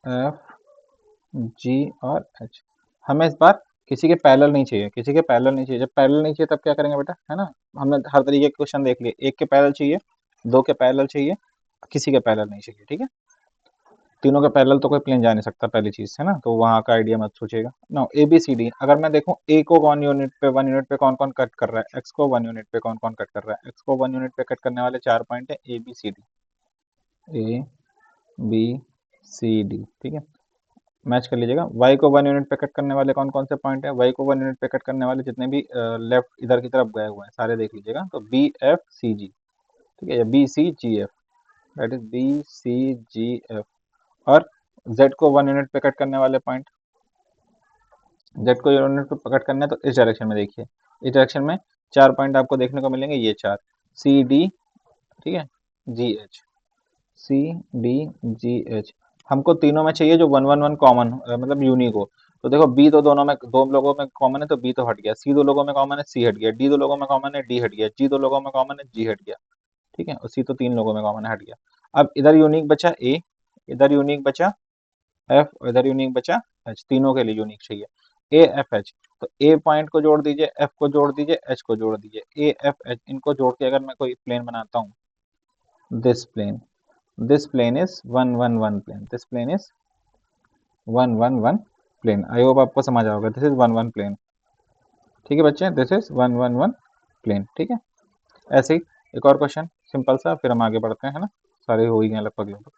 F G और एच। हमें इस बार किसी के पैरेलल नहीं चाहिए, किसी के पैरेलल नहीं चाहिए। जब पैरेलल नहीं चाहिए तब क्या करेंगे बेटा, है ना? हमने हर तरीके के क्वेश्चन देख लिए, एक के पैरेलल चाहिए, दो के पैरेलल चाहिए, किसी के पैरेलल नहीं चाहिए। ठीक है, तीनों के पैरेलल तो कोई प्लेन जा नहीं सकता पहली चीज, है ना? तो वहां का आइडिया मत सोचिएगा। No, A B C D, अगर मैं देखूं ए को वन यूनिट पे कौन कौन कट कर रहा है, एक्स को वन यूनिट पे कौन कौन कट कर रहा है, एक्स को वन यूनिट पे कट करने वाले चार पॉइंट है, A B C D, A B C D. ठीक है, मैच कर लीजिएगा। y को वन यूनिट पे कट करने वाले कौन कौन से पॉइंट है, y को वन यूनिट पे कट करने वाले जितने भी लेफ्ट इधर की तरफ गए हुए हैं सारे देख लीजिएगा। तो बी एफ सी जी, ठीक है, या B C G F, that is B C G F. और z को वन यूनिट पे कट करने वाले पॉइंट, z को यूनिट पे कट करना है तो इस डायरेक्शन में देखिए, इस डायरेक्शन में चार पॉइंट आपको देखने को मिलेंगे, ये चार, सी डी, ठीक है, G H, C D G H. हमको तीनों में चाहिए जो वन वन वन कॉमन, मतलब यूनिक हो। तो देखो बी तो दोनों में, दो लोगों में कॉमन है तो बी तो हट गया, सी दो लोगों में कॉमन है, सी हट गया, डी दो लोगों में कॉमन है, डी हट गया, जी दो लोगों में कॉमन है, जी हट गया। ठीक है, और सी तो तीन लोगों में कॉमन है, हट गया। अब इधर यूनिक बचा ए, इधर यूनिक बचा एफ, और इधर यूनिक बचा एच, तीनों के लिए यूनिक चाहिए ए एफ एच। तो ए पॉइंट को जोड़ दीजिए, एफ को जोड़ दीजिए, एच को जोड़ दीजिए, ए एफ एच इनको जोड़ के अगर मैं कोई प्लेन बनाता हूँ, this plane, this plane is 111 plane, this plane is 111 plane। I hope आपको समझ आ होगा, दिस इज 111 प्लेन। ठीक है बच्चे, दिस इज 111 प्लेन। ठीक है, ऐसे ही एक और क्वेश्चन सिंपल सा, फिर हम आगे बढ़ते हैं, है ना? सारे हो ही गए लगभग लगभग।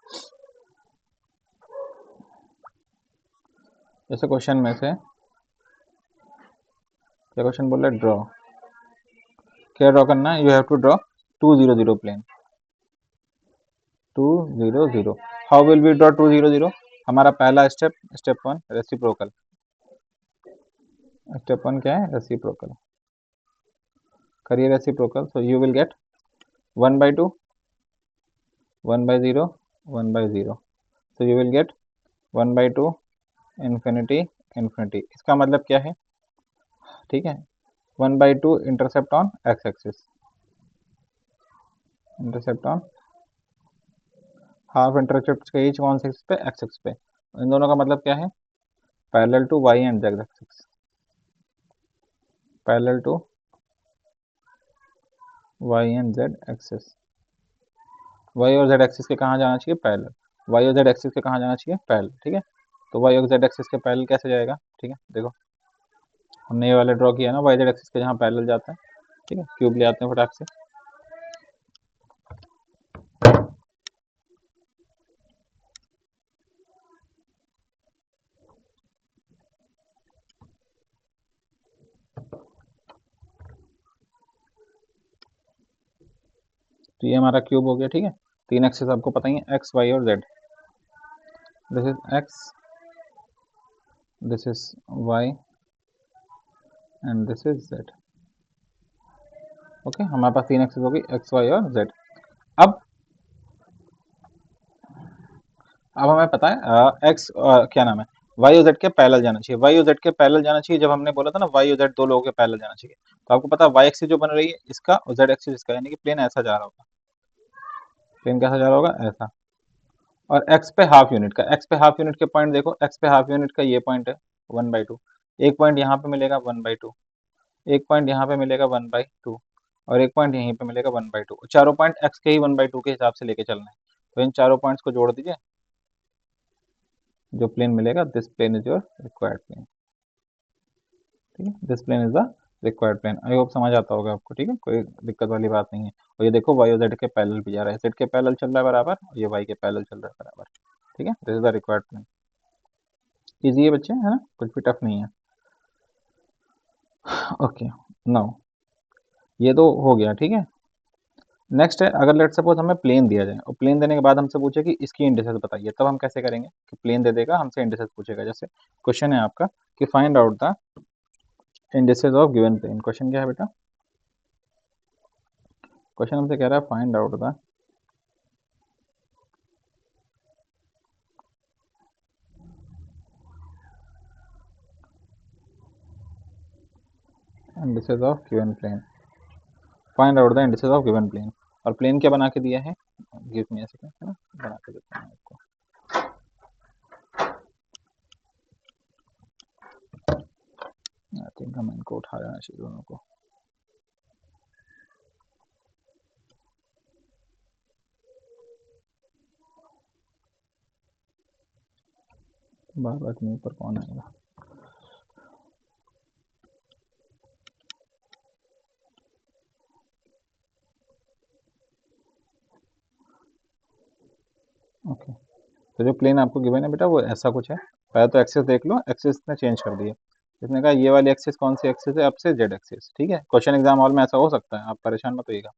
जैसे क्वेश्चन में से क्या क्वेश्चन बोल रहा है, ड्रॉ, क्या ड्रॉ करना है, you have to draw 200 plane, 200। How will we draw 200? हमारा पहला step, step one reciprocal, step one क्या है, रेसिप्रोकल करिए, reciprocal. So you will get 1/2, 1/0, 1/0। so you will get 1/2 infinity infinity। इसका मतलब क्या है? ठीक है, 1/2 intercept on x axis, intercept on half intercept के ईच कौन से एक्सिस पे, एक्स एक्सिस पे। इन दोनों का मतलब क्या है? Parallel to y and Z axis, parallel to y and Z axis. Y और जेड एक्सिस के कहाँ जाना चाहिए, पैरेलल। वाई और जेड एक्सिस के कहाँ जाना चाहिए, पैरेलल। ठीक है, तो वाई और जेड एक्सिस के पैरेलल कैसे जाएगा? ठीक है, देखो हमने ये वाला ड्रॉ किया ना, वाई जेड एक्सिस के जहाँ पैरेलल जाता है। ठीक है, क्यूब ले आते हैं फटाक से। तो ये हमारा क्यूब हो गया। ठीक है, तीन एक्सिस आपको पता ही है, एक्स वाई और z. This is x, this is y and this is z. Okay, हमारे पास तीन एक्सिस होगी, एक्स वाई और जेड। अब अब हमें पता है एक्स क्या नाम है, वाई और जेड के पैरेलल जाना चाहिए, वाई और जेड के पैरेलल जाना चाहिए। जब हमने बोला था ना वाई और जेड दो लोगों के पैरेलल जाना चाहिए, तो आपको पता है वाई एक्सिस जो बन रही है इसका और जेड एक्सिस इसका, यानी कि प्लेन ऐसा जा रहा होगा। प्लेन कैसा जा रहा होगा, ऐसा। और एक्स पे हाफ यूनिट का, एक्स पे हाफ यूनिट के पॉइंट देखो, एक्स पे हाफ यूनिट का ये पॉइंट है 1/2, एक पॉइंट यहाँ पे मिलेगा 1/2, एक पॉइंट यहाँ पे मिलेगा 1/2, और एक पॉइंट यहीं पे मिलेगा 1/2। चारों पॉइंट एक्स के ही 1/2 के हिसाब से लेके चलना है। तो इन चारों पॉइंट्स को जोड़ दीजिए, जो प्लेन मिलेगा, this plane is your required plane. ठीक है, this plane is the required plane. I hope समझ आता होगा आपको। ठीक है, कोई दिक्कत वाली बात नहीं है। और ये देखो वाई और जेड के पैरेलल भी जा रहा है, जेड के पैरेलल चल रहा है बराबर, और ये वाई के पैरेलल चल रहा है बराबर। ठीक है, this is the required plane. Easy है बच्चे, है ना, कुछ भी टफ नहीं है। ओके, नाउ ये तो हो गया। ठीक है, नेक्स्ट है, अगर लेट सपोज हमें प्लेन दिया जाए और प्लेन देने के बाद हमसे पूछे कि इसकी इंडिसेस बताइए, तब हम कैसे करेंगे कि प्लेन दे देगा, हमसे इंडिसेस पूछेगा। जैसे क्वेश्चन है आपका कि find out the indices of given plane. Question क्या है बेटा, क्वेश्चन हमसे कह रहा है find out the indices of given plane, find out the indices of given plane. और प्लेन क्या बना के दिया है, गिव मी अ सेकंड, है ना, बना के देता हूं आपको। आई थिंक हम इनको उठा लेना चाहिए दोनों को। बार बार नहीं पर कौन आएगा। ओके, तो जो प्लेन आपको गिवन है बेटा वो ऐसा कुछ है। पहले तो एक्सिस देख लो, एक्सिस ने चेंज कर दिए। इसने कहा ये वाली एक्सिस कौन सी एक्सिस है, अब से जेड एक्सिस। ठीक है, क्वेश्चन एग्जाम हॉल में ऐसा हो सकता है, आप परेशान मत होइएगा।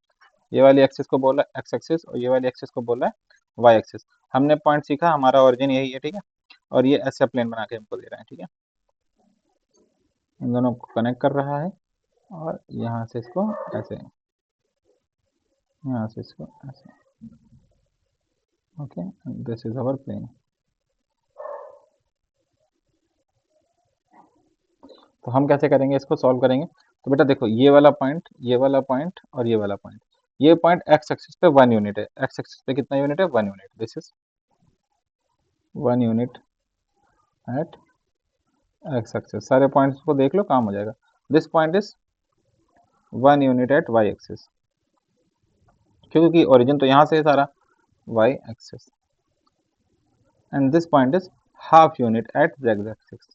ये वाली एक्सिस को बोला है एक्स एक्सिस, और ये वाली एक्सिस को बोला है वाई एक्सिस। हमने पॉइंट सीखा, हमारा ओरिजिन यही है। ठीक है, और ये ऐसे प्लेन बना के हमको दे रहा है। ठीक है, इन दोनों को कनेक्ट कर रहा है, और यहाँ से इसको ऐसे, यहाँ से इसको ऐसे। Okay, this is our plane. तो हम कैसे करेंगे, इसको सॉल्व करेंगे। तो बेटा देखो, ये वाला पॉइंट, ये वाला पॉइंट और ये वाला पॉइंट, ये पॉइंट एक्स एक्सिस पे 1 यूनिट है। एक्स एक्सिस पे कितना यूनिट है, 1 unit. This is 1 unit at x axis. सारे पॉइंट्स को देख लो, काम हो जाएगा। This point is 1 unit at y axis, क्योंकि ओरिजिन तो यहाँ से है सारा, y axis. And this point is half unit at z axis,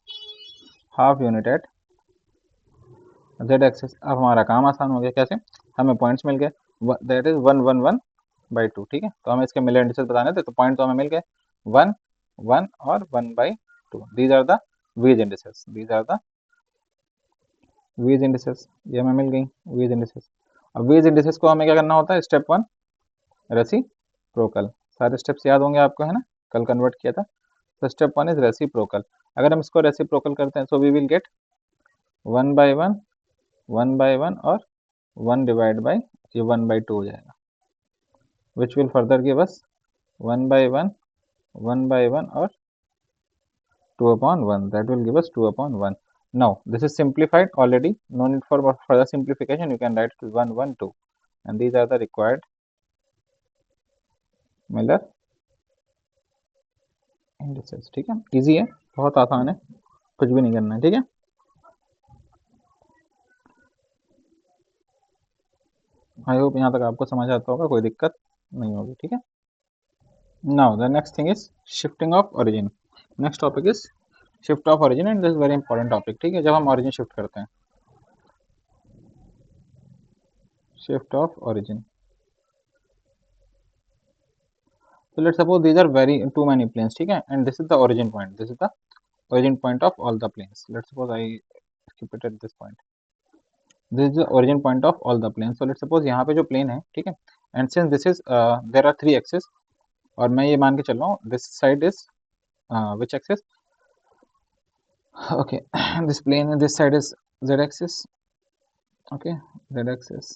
half unit at z axis. अब हमारा काम आसान हो गया। कैसे, हमें पॉइंट्स मिल गए, दैट इज 1 1 1/2। ठीक है, तो हमें इसके मिले इंडिसेस बताने थे, तो पॉइंट तो हमें मिल गए 1 1 और 1/2। दीज आर द वीज इंडिसेस, दीज आर द वीज इंडिसेस। ये हमें मिल गई वीज इंडिसेस। अब वीज इंडिसेस को हमें क्या करना होता है, स्टेप 1 रेसिप्रोकल। सारे स्टेप्स याद होंगे आपको, है ना, कल कन्वर्ट किया था। तो स्टेप 1 इज रेसिप्रोकल। अगर हम इसको रेसिप्रोकल करते हैं, सो वी विल गेट 1/1 1/1 और 1/, ये 1/2 हो जाएगा, which will further give us 1/1 1/1 और 2/1, that will give us 2/1. Now this is simplified already, no need for further simplification, you can write it 1 1 2, and these are the required Miller indices. ठीक है, इजी है, बहुत आसान है, कुछ भी नहीं करना है। ठीक है, आई होप यहाँ तक आपको समझ आता होगा, कोई दिक्कत नहीं होगी। ठीक है, now the next thing is shifting of origin. Next topic is shift of origin, and this very important topic. ठीक है, जब हम ओरिजिन शिफ्ट करते हैं, shift of origin. So let's suppose these are very too many planes. ठीक है, and this is the origin point, this is the origin point of all the planes. Let's suppose I keep it at this point, this is the origin point of all the planes. So let's suppose यहाँ पे जो plane है, ठीक है, and since this is there are 3 axes, और मैं ये मान के चल रहा हूँ this side is which axis, okay, this plane, this side is z axis, okay, z axis।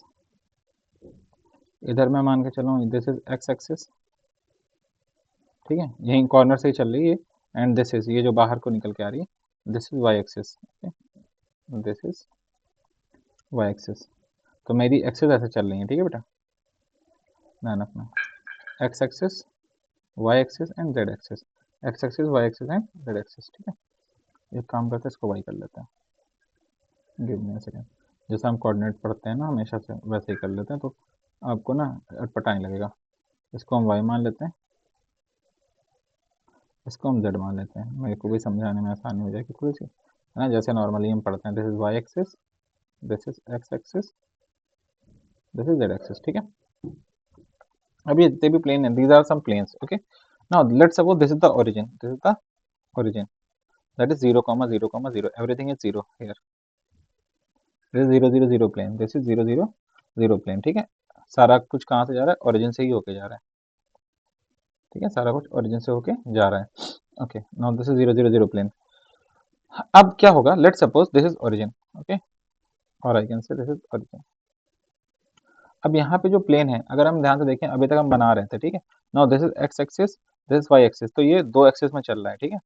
इधर मैं मान के चल रहा हूँ this is x axis। ठीक है, यही कॉर्नर से ही चल रही है, एंड दिस इज, ये जो बाहर को निकल के आ रही है, this is Y axis, this is Y axis. तो मेरी एक्सिस ऐसे चल रही है, ठीक है बेटा, ध्यान रखना, X axis, Y axis and Z axis, X axis, Y axis and Z axis, ठीक है। एक काम करते हैं, इसको वाई कर लेते हैं, गिव मी अ सेकंड। जैसे हम कोऑर्डिनेट पढ़ते हैं ना हमेशा से, वैसे ही कर लेते हैं, तो आपको ना अटपटा नहीं लगेगा। इसको हम वाई मान लेते हैं, इसको हम जेड मान लेते हैं, मेरे को भी समझाने में आसानी हो जाएगी थोड़ी सी, है ना। जैसे नॉर्मली हम पढ़ते हैं, this is Y axis, this is x axis, this is Z axis, ठीक है। अब ये जितने भी प्लेन है, these are some planes, okay. Now let's suppose this is the origin, this is the origin, that is 0, 0, 0, everything is 0 here, this is 0, 0, 0 plane, this is 0, 0, 0 plane, ठीक है। सारा कुछ कहाँ से जा रहा है, ओरिजिन से ही होके जा रहा है, ठीक है, सारा कुछ ओरिजिन से होके जा रहा है, okay. Now this is 0, 0, 0 plane. अब क्या होगा, let's suppose this is origin, okay, और I can say this is origin. अब यहाँ पे जो प्लेन है, अगर हम ध्यान से देखें, अभी तक हम बना रहे थे, ठीक है। Now this is x axis, this is Y axis, तो ये दो एक्सिस में चल रहा है, ठीक है।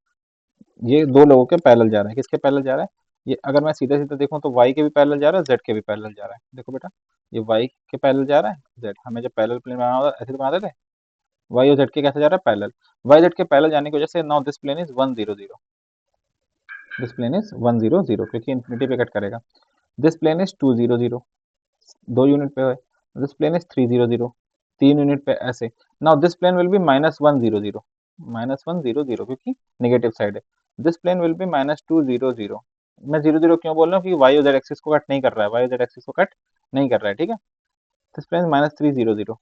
ये दो लोगों के पैरेलल जा रहा है, किसके पैरेलल जा रहा है, ये अगर मैं सीधे सीधे देखूं तो वाई के भी पैरेलल जा रहा है, जेड के भी पैरेलल जा रहा है, देखो बेटा, ये वाई के पैरेलल जा रहा है, जेड, हमें जब पैरेलल प्लेन बनाना होता है ऐसे तो बनाते थे, वाई और जेड के कैसे जा रहा है, पैरेलल, वाई जेड के पैरेलल जाने की वजह से now this plane is 1, 0, 0, this plane is 1, 0, 0, क्योंकि इन्फिनिटी पे कट करेगा। दिस प्लेन इज 2, 0, 0, 2 यूनिट पे है, दिस प्लेन इज 3, 0, 0, 3 यूनिट पे, ऐसे। Now this plane will be -1, 0, 0, -1, 0, 0, क्योंकि नेगेटिव साइड है। This plane will be -2, 0, 0। मैं 0, 0 क्यों बोल रहा हूँ, क्योंकि वाई और जेड एक्सिस को कट नहीं कर रहा है, वाई और जेड एक्सिस को कट नहीं कर रहा है, ठीक है। This plane -3, 0, 0।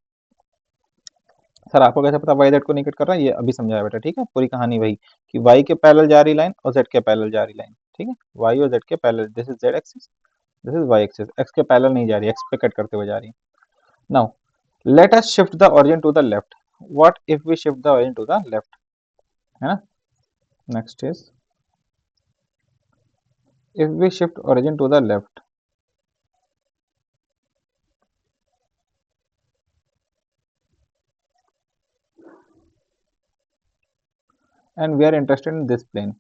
सर आपको कैसे पता वाई जेड को नहीं कट कर रहा है, ये अभी समझाया बेटा, ठीक है। पूरी कहानी वही, कि वाई के पैरेलल जा रही लाइन और जेड के पैरेलल जा रही लाइन, ठीक है, वाई और जेड के parallel, this is Z axis, this is Y axis, X के पैरेलल नहीं जा रही, एक्स पे कट करते हुए जा रही है। Now let us shift the origin to the left. What if we shift the origin to the left, है ना। next is, if we shift origin to the left, and we are interested in this plane,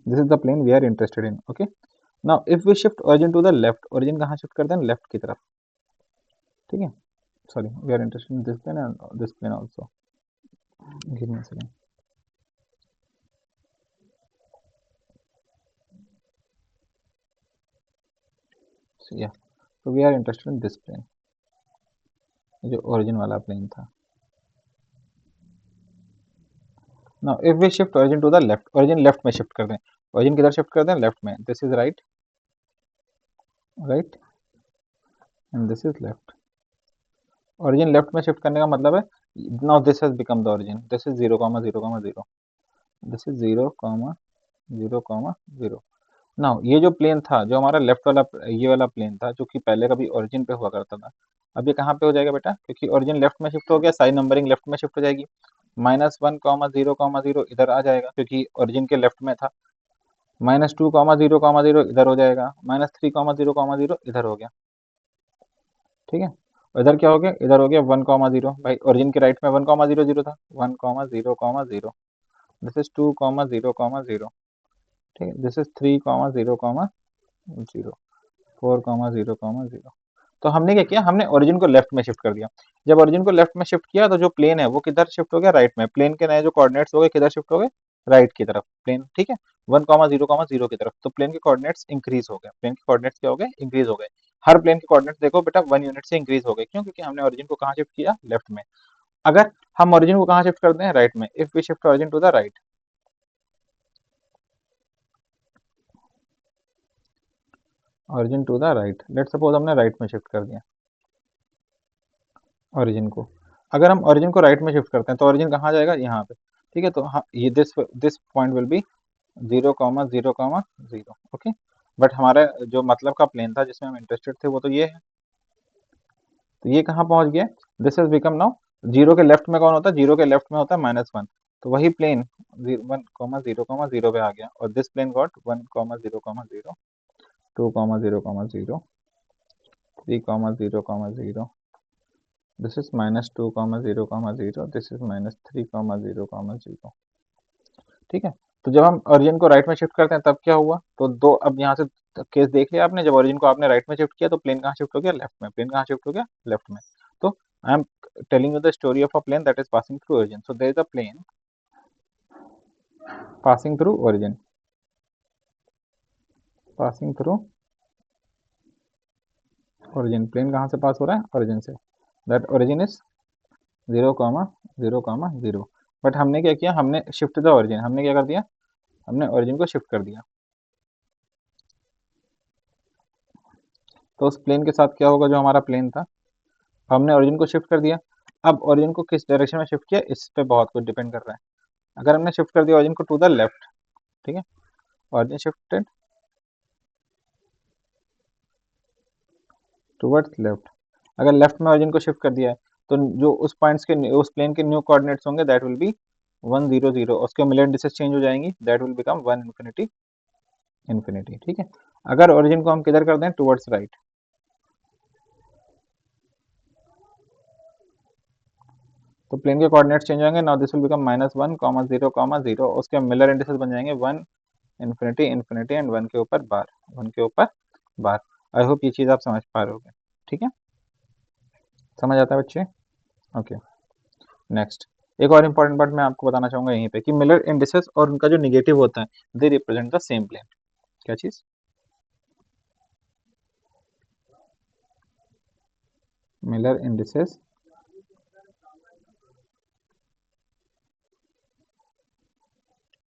this is the plane we are interested in, okay। now if we shift origin to the left, origin कहाँ shift करते हैं, left की तरफ, ठीक है। sorry, we are interested in this plane and this plane also, give me a second, so yeah, so we are interested in this plane, जो origin वाला plane था। now if we shift origin to the left, origin left में shift कर दें, origin किधर shift कर दें, left में, this is right, right, and this is left। Origin left में शिफ्ट करने का मतलब है, now this has become the origin, this is 0, 0, 0, this is 0, 0, 0। Now ये जो प्लेन था, जो हमारा लेफ्ट वाला, ये वाला प्लेन था, जो कि पहले कभी ओरिजिन पे हुआ करता था, अब ये कहाँ पे हो जाएगा बेटा, क्योंकि ओरिजिन लेफ्ट में शिफ्ट हो गया, साइन नंबरिंग लेफ्ट में शिफ्ट हो जाएगी, -1, 0, 0 इधर आ जाएगा, क्योंकि ओरिजिन के लेफ्ट में था, -2, 0, 0 इधर हो जाएगा, -3, 0, 0 इधर हो गया, ठीक है। और इधर क्या हो गया, इधर हो गया 1, 0, भाई ओरिजिन के राइट में 1, 0, 0 था, 1, 0, 0, दिस इज 2, 0, 0, ठीक है, दिस इज 3, 0, 0, 4, 0, 0। तो हमने क्या किया, हमने ओरिजिन को लेफ्ट में शिफ्ट कर दिया। जब ओरिजिन को लेफ्ट में शिफ्ट किया, तो जो प्लेन है वो किधर शिफ्ट हो गया, राइट में। प्लेन के नए जो कोऑर्डिनेट्स हो गए किधर शिफ्ट हो गए, राइट की तरफ, प्लेन, ठीक है, 1, 0, 0 की तरफ। तो प्लेन के कोऑर्डिनेट्स इंक्रीज हो गए, प्लेन के कोऑर्डिनेट्स क्या हो गए, इंक्रीज हो गए। हर प्लेन के कोऑर्डिनेट्स देखो बेटा 1 यूनिट से इंक्रीज हो गए, क्यों, क्योंकि हमने ओरिजिन को कहाँ शिफ्ट किया, लेफ्ट में। अगर हम ओरिजिन को कहाँ शिफ्ट कर दें, राइट में, if we shift origin to the right, origin to the right, let's suppose हमने राइट में शिफ्ट कर दिया ओरिजिन को। अगर हम ओरिजिन को राइट में शिफ्ट करते हैं तो ओरिजिन कहाँ जाएगा, यहाँ पे, ठीक है। तो हाँ, ये this point will be 0, 0, 0, okay. But हमारा जो मतलब का प्लेन था जिसमें हम इंटरेस्टेड थे वो तो ये है, तो ये कहाँ पहुंच गया, this has become now, zero के लेफ्ट में कौन होता है, जीरो के लेफ्ट में होता है -1, तो वही प्लेन 1, 0, 0 पे आ गया, और this plane got 1, 0, 0, 2, 0, 0, 3, 0, 0, this is -2, 0, 0, this is -3, 0, 0। ठीक है, तो जब हम ओरिजिन को राइट में शिफ्ट करते हैं तब क्या हुआ, तो दो, अब यहाँ से केस देख लिया आपने, जब ओरिजिन को आपने राइट में शिफ्ट किया तो प्लेन कहाँ शिफ्ट हो गया, लेफ्ट में। प्लेन कहाँ शिफ्ट हो गया, लेफ्ट में। तो I am telling you the story of a plane that is passing through origin. So there is a plane passing through origin, passing through origin. Plane कहाँ से पास हो रहा है, ओरिजिन से। That origin is 0, 0, 0। बट हमने क्या किया, हमने शिफ्ट द ओरिजिन, हमने क्या कर दिया, हमने ओरिजिन को शिफ्ट कर दिया। तो उस प्लेन के साथ क्या होगा, जो हमारा प्लेन था, हमने ओरिजिन को शिफ्ट कर दिया। अब ओरिजिन को किस डायरेक्शन में शिफ्ट किया, इस पे बहुत कुछ डिपेंड कर रहा है। अगर हमने शिफ्ट कर दिया ओरिजिन को टू द लेफ्ट, ठीक है, ओरिजिन शिफ्टेड टुवर्ड्स लेफ्ट। अगर लेफ्ट में ओरिजिन को शिफ्ट कर दिया है, तो जो उस पॉइंट्स के, उस प्लेन के न्यू कोऑर्डिनेट्स होंगे, दैट विल बी 1, 0, 0। उसके मिलियन डिसेस चेंज हो जाएंगी, that will become 1, infinity, infinity. ठीक है, अगर ओरिजिन को हम किधर कर दें, टुवर्ड्स राइट, तो प्लेन के कोऑर्डिनेट्स चेंज होंगे। Now this will become -1, 0, 0। उसके मिलर इंडिसेस बन जाएंगे 1, इन्फिनिटी, इन्फिनिटी एंड 1 के ऊपर बार, 1 के ऊपर बार। आई होप ये चीज़ आप समझ पा रहे होगे। ठीक है, समझ आता है बच्चे? ओके, नेक्स्ट एक और इम्पॉर्टेंट पार्ट मैं आपको बताना चाहूंगा यहीं पे, कि मिलर इंडिसेस और उनका जो निगेटिव होता है, they represent the same plane. क्या चीज, Miller indices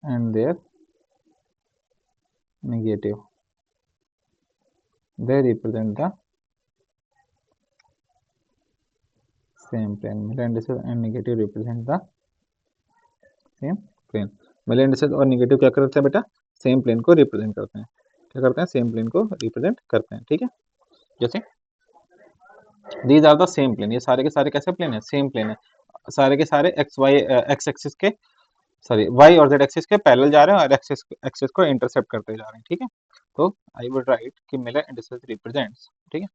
and their negative, they represent the same plane. Miller indices and negative represent the same plane. Miller indices और नेगेटिव क्या करते हैं बेटा, सेम प्लेन को रिप्रेजेंट करते हैं। क्या करते हैं, सेम प्लेन को रिप्रेजेंट करते हैं। ठीक है, जैसे these are the same plane, ये सारे के सारे कैसे प्लेन है, सेम प्लेन है। सारे के सारे एक्स वाई एक्स एक्सिस के, सॉरी वाई और जेड एक्सिस के पैरेलल जा रहे हैं और एक्सिस एक्सिस को इंटरसेप्ट करते जा रहे हैं। ठीक है, तो आई वुड राइट कि मिलर इंडिसेस रिप्रेजेंट्स, ठीक है,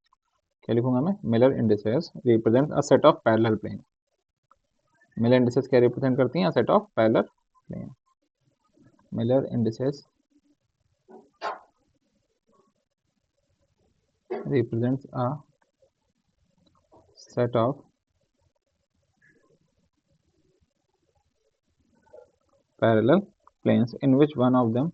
क्या लिखूंगा मैं, Miller indices represent a set of parallel plane. Miller indices क्या रिप्रेजेंट करती हैं, set of parallel plane. Miller indices represents a set of parallel planes in which one of them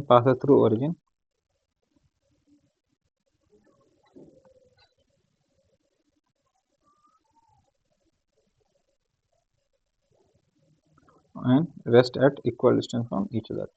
passes through origin and rest at equal distance from each other.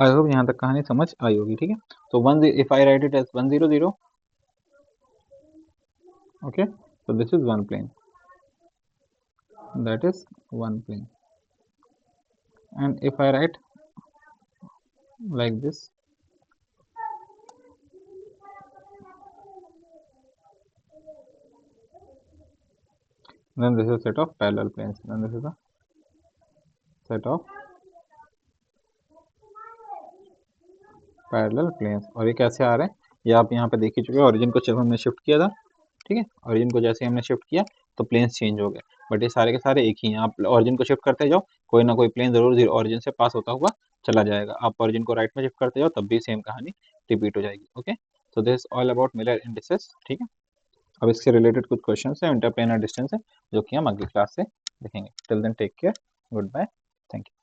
I hope यहाँ तक कहानी समझ आई होगी। ठीक है, तो one, if I write it as 1, 0, 0, okay, so this is one plane, that is one plane, and if I write like this, then this is a set of parallel planes, then this is a set of parallel planes. और ये कैसे आ रहे हैं, ये आप यहाँ पे देख ही चुके हैं, ओरिजिन को जब हमने शिफ्ट किया था, ठीक है, ओरिजिन को जैसे हमने शिफ्ट किया तो प्लेन्स चेंज हो गए, बट ये सारे के सारे एक ही हैं। आप ओरिजिन को शिफ्ट करते जाओ, कोई ना कोई प्लेन जरूर ओरिजिन से पास होता हुआ चला जाएगा। आप ओरिजिन को राइट में शिफ्ट करते जाओ, तब भी सेम कहानी रिपीट हो जाएगी। Okay, so this all about Miller indices. ठीक है, अब इससे रिलेटेड कुछ क्वेश्चन है, इंटरप्लेनर डिस्टेंस है, जो कि हम अगली क्लास से देखेंगे। Till then take care, good bye, thank you.